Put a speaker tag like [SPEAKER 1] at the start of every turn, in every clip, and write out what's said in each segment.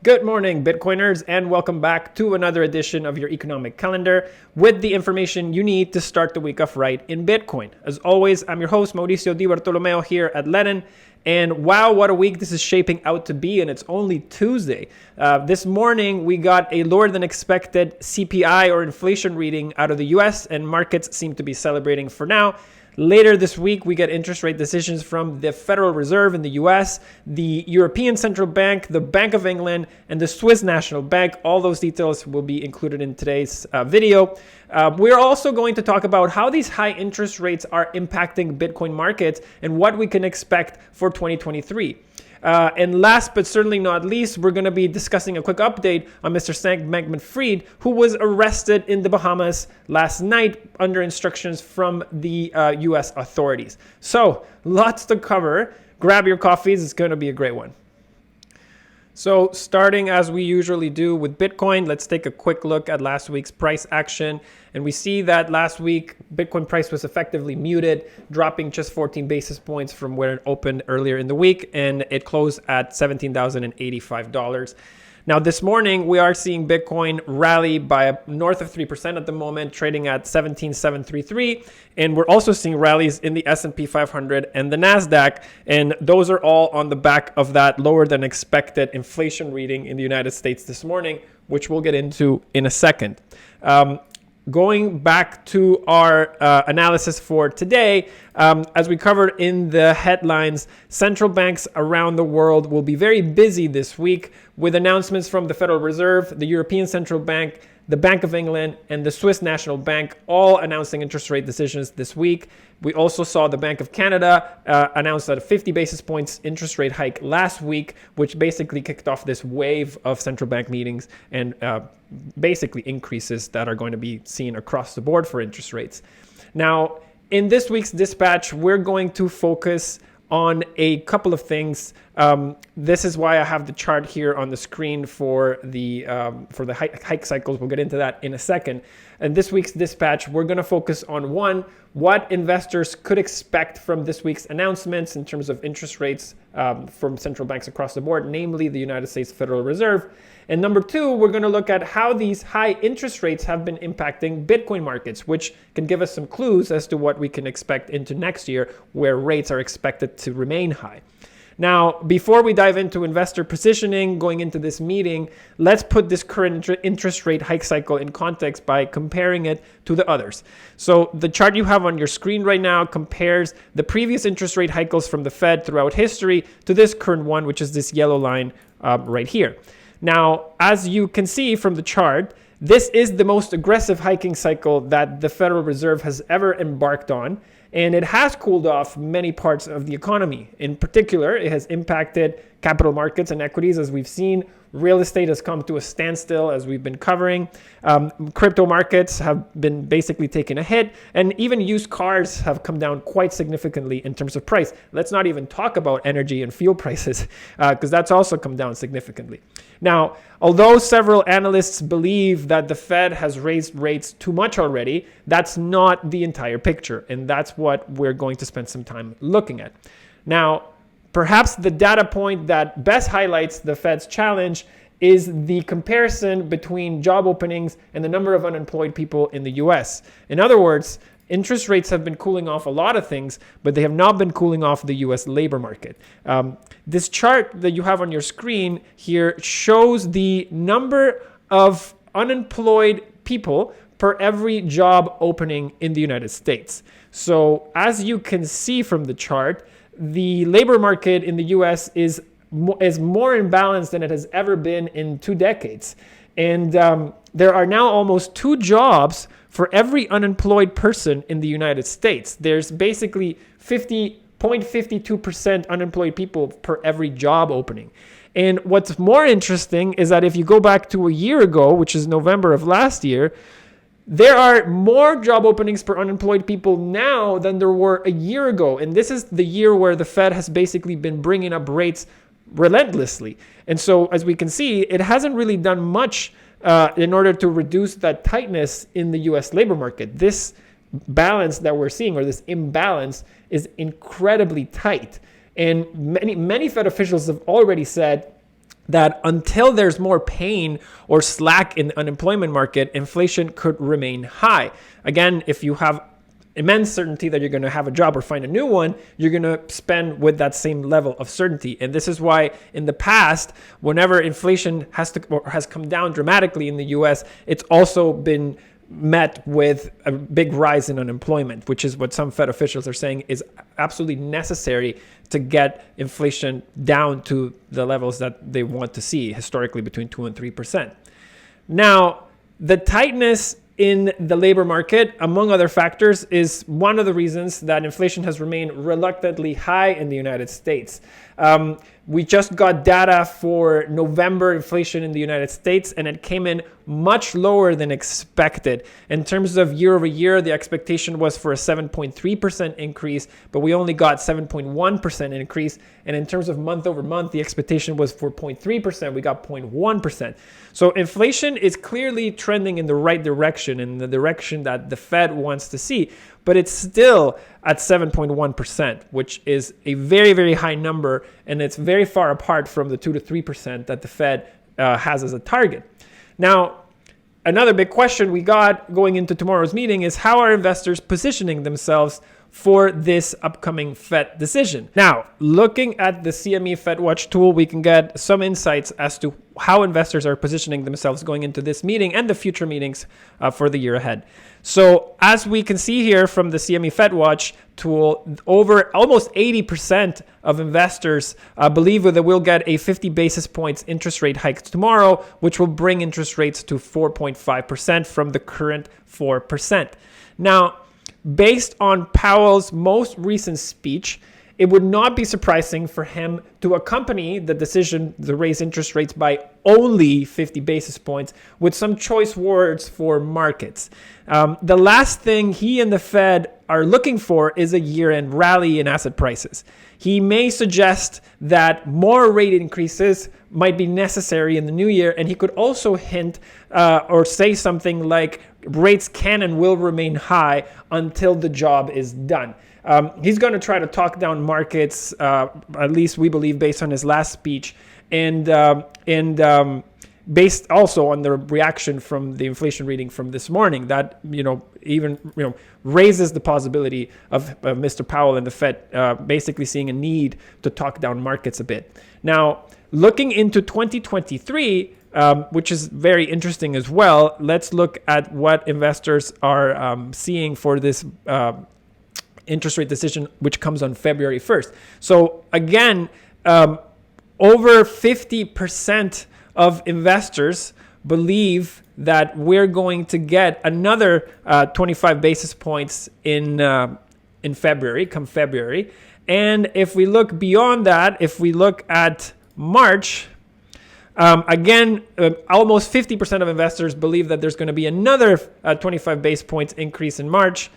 [SPEAKER 1] Good morning, Bitcoiners, and welcome back to another edition of your economic calendar with the information you need to start the week off right in Bitcoin. As always, I'm your host, Mauricio Di Bartolomeo here at Ledn. And wow, what a week this is shaping out to be, and it's only Tuesday. This morning, we got a lower than expected CPI or inflation reading out of the US, and markets seem to be celebrating for now. Later this week, we get interest rate decisions from the Federal Reserve in the US, the European Central Bank, the Bank of England, and the Swiss National Bank. All those details will be included in today's video. We're also going to talk about how these high interest rates are impacting Bitcoin markets and what we can expect for 2023. And last but certainly not least, we're going to be discussing a quick update on Mr. Sam Bankman-Fried, who was arrested in the Bahamas last night under instructions from the U.S. authorities. So lots to cover. Grab your coffees. It's going to be a great one. So starting as we usually do with Bitcoin, let's take a quick look at last week's price action. And we see that last week, Bitcoin price was effectively muted, dropping just 14 basis points from where it opened earlier in the week. And it closed at $17,085. Now, this morning, we are seeing Bitcoin rally by north of 3% at the moment, trading at 17,733. And we're also seeing rallies in the S&P 500 and the NASDAQ. And those are all on the back of that lower than expected inflation reading in the United States this morning, which we'll get into in a second. Going back to our analysis for today, as we covered in the headlines, central banks around the world will be very busy this week with announcements from the Federal Reserve, the European Central Bank, the Bank of England, and the Swiss National Bank, all announcing interest rate decisions this week. We also saw the Bank of Canada announce that a 50 basis points interest rate hike last week, which basically kicked off this wave of central bank meetings and basically increases that are going to be seen across the board for interest rates. Now, in this week's dispatch, we're going to focus on a couple of things. This is why I have the chart here on the screen for the hike cycles. We'll get into that in a second. And this week's dispatch, we're going to focus on one, what investors could expect from this week's announcements in terms of interest rates from central banks across the board, namely the United States Federal Reserve. And number two, we're going to look at how these high interest rates have been impacting Bitcoin markets, which can give us some clues as to what we can expect into next year, where rates are expected to remain high. Now, before we dive into investor positioning going into this meeting, let's put this current interest rate hike cycle in context by comparing it to the others. So the chart you have on your screen right now compares the previous interest rate hikes from the Fed throughout history to this current one, which is this yellow line right here. Now, as you can see from the chart, this is the most aggressive hiking cycle that the Federal Reserve has ever embarked on, and it has cooled off many parts of the economy. In particular, it has impacted capital markets and equities, as we've seen. Real estate has come to a standstill, as we've been covering. Crypto markets have been basically taking a hit, and even used cars have come down quite significantly in terms of price. Let's not even talk about energy and fuel prices, because that's also come down significantly. Now, although several analysts believe that the Fed has raised rates too much already, that's not the entire picture, and that's what we're going to spend some time looking at. Now, perhaps the data point that best highlights the Fed's challenge is the comparison between job openings and the number of unemployed people in the US. In other words, interest rates have been cooling off a lot of things, but they have not been cooling off the US labor market. This chart that you have on your screen here shows the number of unemployed people per every job opening in the United States. So as you can see from the chart, the labor market in the US is more imbalanced than it has ever been in 2 decades. And there are now almost 2 jobs for every unemployed person in the United States. There's basically 0.52% unemployed people per every job opening. And what's more interesting is that if you go back to a year ago, which is November of last year, there are more job openings per unemployed people now than there were a year ago. And this is the year where the Fed has basically been bringing up rates relentlessly. And so, as we can see, it hasn't really done much in order to reduce that tightness in the US labor market. This balance that we're seeing, or this imbalance, is incredibly tight. And many Fed officials have already said that until there's more pain or slack in the unemployment market, inflation could remain high. Again, if you have immense certainty that you're going to have a job or find a new one, you're going to spend with that same level of certainty. And this is why in the past, whenever inflation has come down dramatically in the US, it's also been met with a big rise in unemployment, which is what some Fed officials are saying is absolutely necessary to get inflation down to the levels that they want to see, historically between 2 and 3%. Now, the tightness in the labor market, among other factors, is one of the reasons that inflation has remained reluctantly high in the United States. We just got data for November inflation in the United States, and it came in much lower than expected. In terms of year over year, the expectation was for a 7.3% increase, but we only got 7.1% increase. And in terms of month over month, the expectation was for 0.3%. We got 0.1%. So inflation is clearly trending in the right direction, in the direction that the Fed wants to see. But it's still at 7.1%, which is a very, very high number. And it's very far apart from the 2 to 3% that the Fed has as a target. Now, another big question we got going into tomorrow's meeting is how are investors positioning themselves for this upcoming Fed decision? Now, looking at the CME Fed Watch tool, we can get some insights as to how investors are positioning themselves going into this meeting and the future meetings for the year ahead. So as we can see here from the CME Fed Watch tool, over almost 80% of investors believe that we'll get a 50 basis points interest rate hike tomorrow, which will bring interest rates to 4.5% from the current 4%. Now, based on Powell's most recent speech, it would not be surprising for him to accompany the decision to raise interest rates by only 50 basis points with some choice words for markets. The last thing he and the Fed are looking for is a year-end rally in asset prices. He may suggest that more rate increases might be necessary in the new year, and he could also hint or say something like rates can and will remain high until the job is done. He's going to try to talk down markets, at least we believe, based on his last speech, and based also on the reaction from the inflation reading from this morning. That even raises the possibility of Mr. Powell and the Fed basically seeing a need to talk down markets a bit. Now, looking into 2023. Which is very interesting as well. Let's look at what investors are seeing for this interest rate decision, which comes on February 1st. So again, over 50% of investors believe that we're going to get another 25 basis points in February, come February. And if we look beyond that, if we look at March, again, almost 50% of investors believe that there's going to be another 25 basis points increase in March.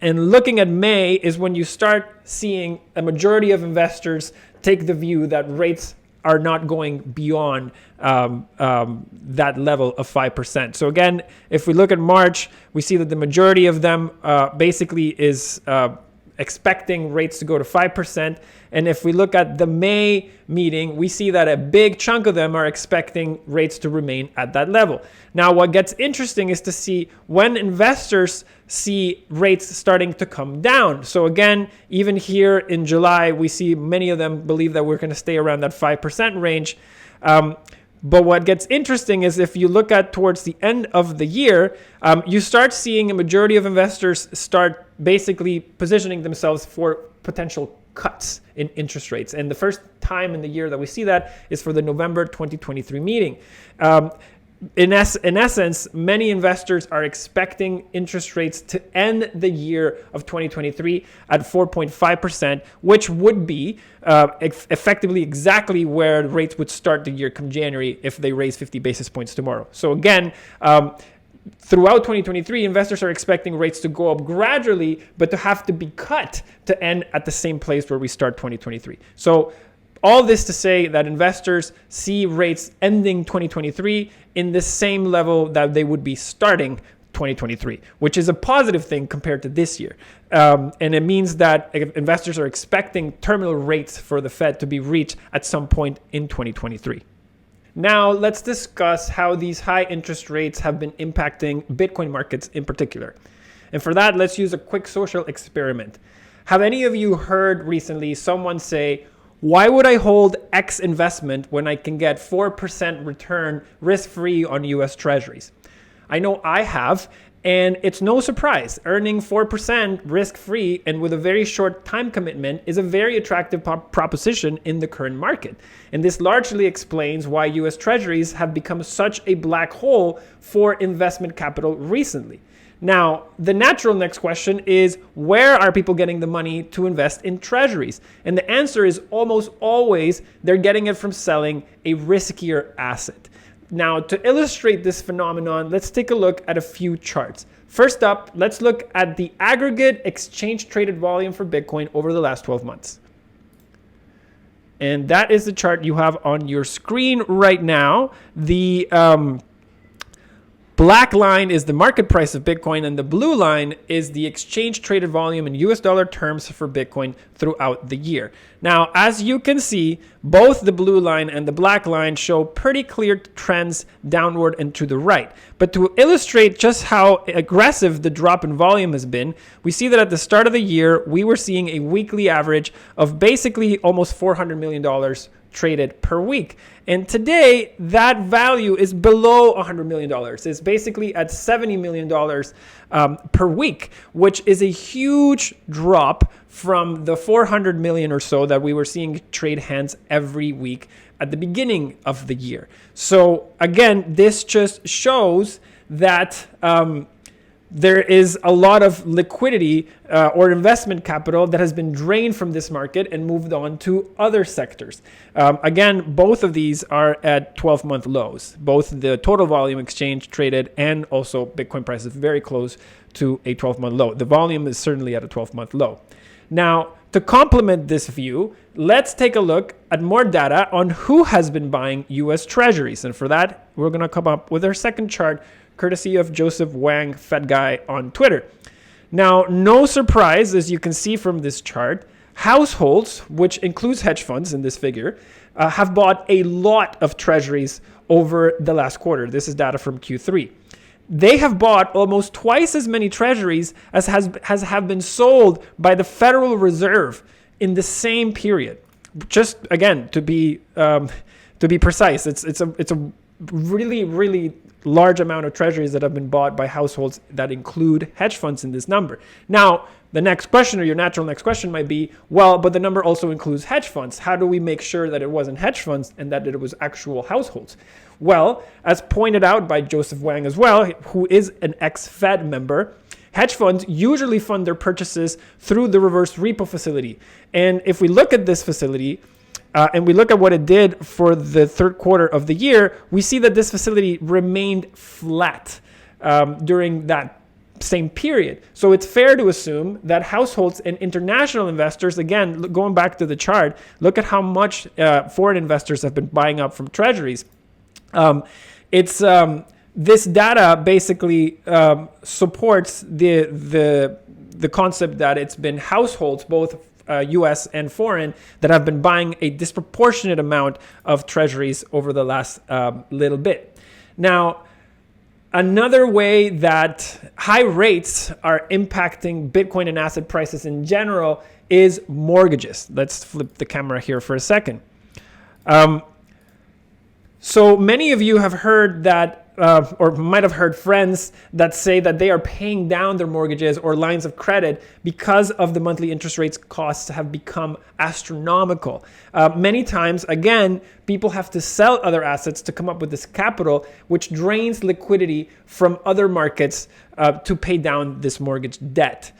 [SPEAKER 1] And looking at May is when you start seeing a majority of investors take the view that rates are not going beyond that level of 5%. So again, if we look at March, we see that the majority of them basically is expecting rates to go to 5%. And if we look at the May meeting, we see that a big chunk of them are expecting rates to remain at that level. Now, what gets interesting is to see when investors see rates starting to come down. So again, even here in July, we see many of them believe that we're going to stay around that 5% range. But what gets interesting is if you look at towards the end of the year, you start seeing a majority of investors start basically positioning themselves for potential cuts in interest rates. And the first time in the year that we see that is for the November 2023 meeting. In essence, many investors are expecting interest rates to end the year of 2023 at 4.5%, which would be effectively exactly where rates would start the year come January if they raise 50 basis points tomorrow. So again, throughout 2023, investors are expecting rates to go up gradually, but to have to be cut to end at the same place where we start 2023. So all this to say that investors see rates ending 2023 in the same level that they would be starting 2023, which is a positive thing compared to this year. And it means that investors are expecting terminal rates for the Fed to be reached at some point in 2023. Now, let's discuss how these high interest rates have been impacting Bitcoin markets in particular. And for that, let's use a quick social experiment. Have any of you heard recently someone say, why would I hold X investment when I can get 4% return risk-free on US Treasuries? I know I have, and it's no surprise. Earning 4% risk-free and with a very short time commitment is a very attractive proposition in the current market. And this largely explains why US Treasuries have become such a black hole for investment capital recently. Now, the natural next question is, where are people getting the money to invest in treasuries? And the answer is almost always they're getting it from selling a riskier asset. Now, to illustrate this phenomenon, let's take a look at a few charts. First up, let's look at the aggregate exchange traded volume for Bitcoin over the last 12 months. And that is the chart you have on your screen right now. The black line is the market price of Bitcoin, and the blue line is the exchange traded volume in US dollar terms for Bitcoin throughout the year. Now, as you can see, both the blue line and the black line show pretty clear trends downward and to the right. But to illustrate just how aggressive the drop in volume has been, we see that at the start of the year, we were seeing a weekly average of basically almost $400 million traded per week. And today, that value is below $100 million. It's basically at $70 million per week, which is a huge drop from the 400 million or so that we were seeing trade hands every week at the beginning of the year. So again, this just shows that there is a lot of liquidity or investment capital that has been drained from this market and moved on to other sectors. Again, both of these are at 12-month lows. Both the total volume exchange traded and also Bitcoin price is very close to a 12-month low. The volume is certainly at a 12-month low. Now, to complement this view, let's take a look at more data on who has been buying US Treasuries. And for that, we're going to come up with our second chart, courtesy of Joseph Wang, Fed Guy on Twitter. Now, no surprise, as you can see from this chart, households, which includes hedge funds in this figure, have bought a lot of treasuries over the last quarter. This is data from Q3. They have bought almost twice as many treasuries as have been sold by the Federal Reserve in the same period. Just again, to be precise, it's a really large amount of treasuries that have been bought by households that include hedge funds in this number. Now, the next question, or your natural next question, might be, well, but the number also includes hedge funds. How do we make sure that it wasn't hedge funds and that it was actual households? Well, as pointed out by Joseph Wang as well, who is an ex-Fed member, hedge funds usually fund their purchases through the reverse repo facility. And if we look at this facility, and we look at what it did for the third quarter of the year, we see that this facility remained flat during that same period. So it's fair to assume that households and international investors, again, going back to the chart, look at how much foreign investors have been buying up from treasuries. This data basically supports the concept that it's been households, both US and foreign, that have been buying a disproportionate amount of treasuries over the last little bit. Now, another way that high rates are impacting Bitcoin and asset prices in general is mortgages. Let's flip the camera here for a second. So many of you have heard that, or might have heard friends that say that they are paying down their mortgages or lines of credit because of the monthly interest rates costs have become astronomical. Many times, again, people have to sell other assets to come up with this capital, which drains liquidity from other markets to pay down this mortgage debt.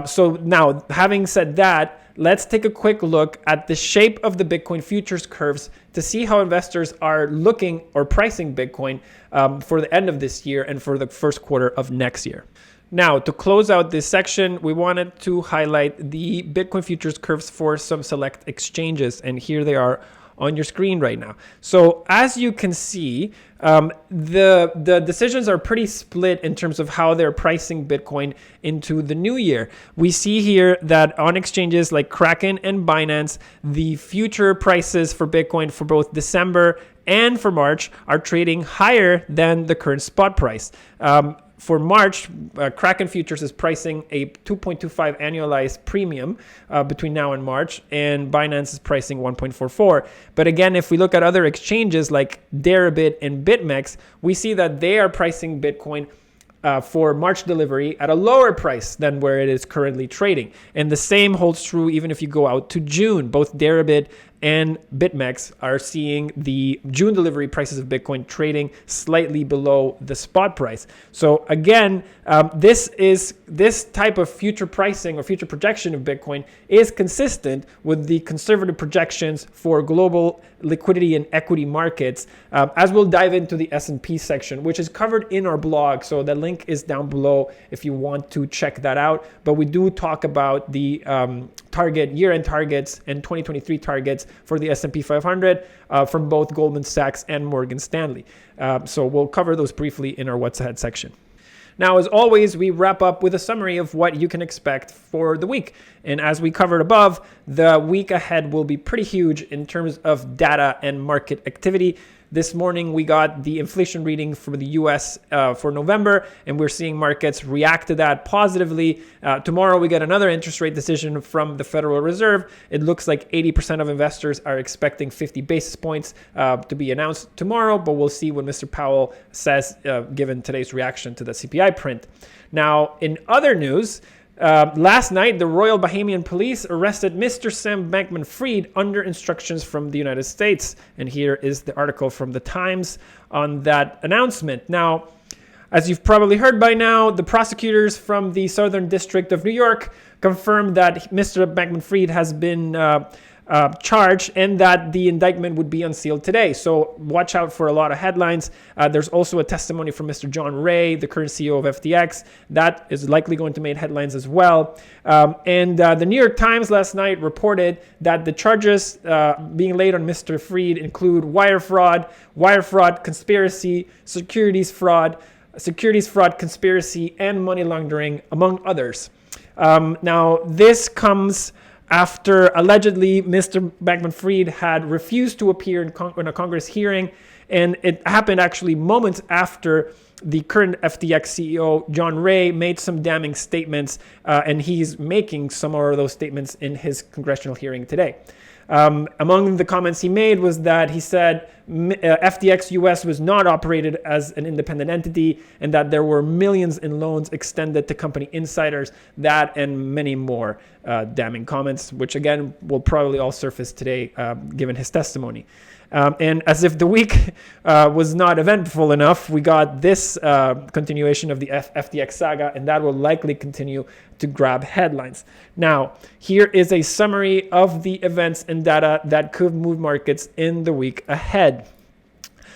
[SPEAKER 1] So now, having said that, let's take a quick look at the shape of the Bitcoin futures curves to see how investors are looking or pricing Bitcoin for the end of this year and for the first quarter of next year. Now, to close out this section, we wanted to highlight the Bitcoin futures curves for some select exchanges. And here they are on your screen right now. So as you can see, the decisions are pretty split in terms of how they're pricing Bitcoin into the new year. We see here that on exchanges like Kraken and Binance, the future prices for Bitcoin for both December and for March are trading higher than the current spot price. For March, Kraken Futures is pricing a 2.25 annualized premium between now and March, and Binance is pricing 1.44. But again, if we look at other exchanges like Deribit and BitMEX, we see that they are pricing Bitcoin for March delivery at a lower price than where it is currently trading. And the same holds true even if you go out to June. Both Deribit and BitMEX are seeing the June delivery prices of Bitcoin trading slightly below the spot price. So again, this type of future pricing or future projection of Bitcoin is consistent with the conservative projections for global liquidity and equity markets, as we'll dive into the S&P section, which is covered in our blog. So the link is down below if you want to check that out. But we do talk about the year-end targets and 2023 targets for the S&P 500 from both Goldman Sachs and Morgan Stanley. So we'll cover those briefly in our What's Ahead section. Now, as always, we wrap up with a summary of what you can expect for the week. And as we covered above, the week ahead will be pretty huge in terms of data and market activity. This morning, we got the inflation reading for the US for November, and we're seeing markets react to that positively. Tomorrow, we get another interest rate decision from the Federal Reserve. It looks like 80% of investors are expecting 50 basis points to be announced tomorrow, but we'll see what Mr. Powell says given today's reaction to the CPI print. Now, in other news, last night, the Royal Bahamian Police arrested Mr. Sam Bankman-Fried under instructions from the United States. And here is the article from the Times on that announcement. Now, as you've probably heard by now, the prosecutors from the Southern District of New York confirmed that Mr. Bankman-Fried has been charged and that the indictment would be unsealed today. So watch out for a lot of headlines. There's also a testimony from Mr. John Ray, the current CEO of FTX. That is likely going to make headlines as well. And the New York Times last night reported that the charges being laid on Mr. Fried include wire fraud conspiracy, securities fraud conspiracy, and money laundering, among others. Now, this comes after allegedly Mr. Bankman-Fried had refused to appear in a Congress hearing, and it happened actually moments after the current FTX CEO, John Ray, made some damning statements, and he's making some more of those statements in his congressional hearing today. Among the comments he made was that he said FTX US was not operated as an independent entity and that there were millions in loans extended to company insiders, that and many more damning comments, which again will probably all surface today given his testimony. And as if the week was not eventful enough, we got this continuation of the FTX saga, and that will likely continue to grab headlines. Now, here is a summary of the events and data that could move markets in the week ahead.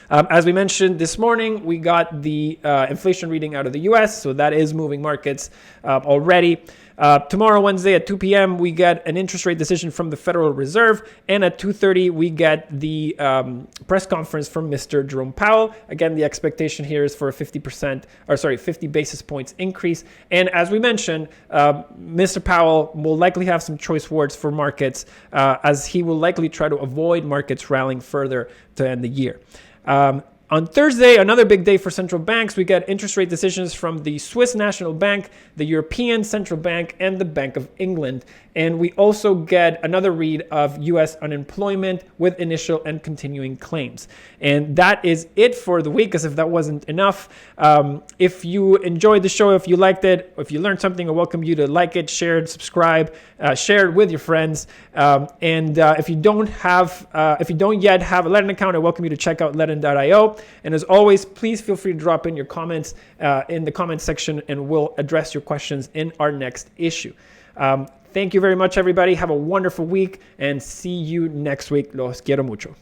[SPEAKER 1] As we mentioned this morning, we got the inflation reading out of the US, so that is moving markets already. Tomorrow, Wednesday at 2 p.m., we get an interest rate decision from the Federal Reserve, and at 2:30, we get the press conference from Mr. Jerome Powell. Again, the expectation here is for a 50 basis points increase. And as we mentioned, Mr. Powell will likely have some choice words for markets, as he will likely try to avoid markets rallying further to end the year. On Thursday, another big day for central banks, we get interest rate decisions from the Swiss National Bank, the European Central Bank, and the Bank of England. And we also get another read of U.S. unemployment with initial and continuing claims. And that is it for the week, as if that wasn't enough. If you enjoyed the show, if you liked it, if you learned something, I welcome you to like it, share it, subscribe, share it with your friends. And if you don't yet have a Ledn account, I welcome you to check out Ledn.io. And as always, please feel free to drop in your comments in the comments section, and we'll address your questions in our next issue. Thank you very much, everybody. Have a wonderful week, and see you next week. Los quiero mucho.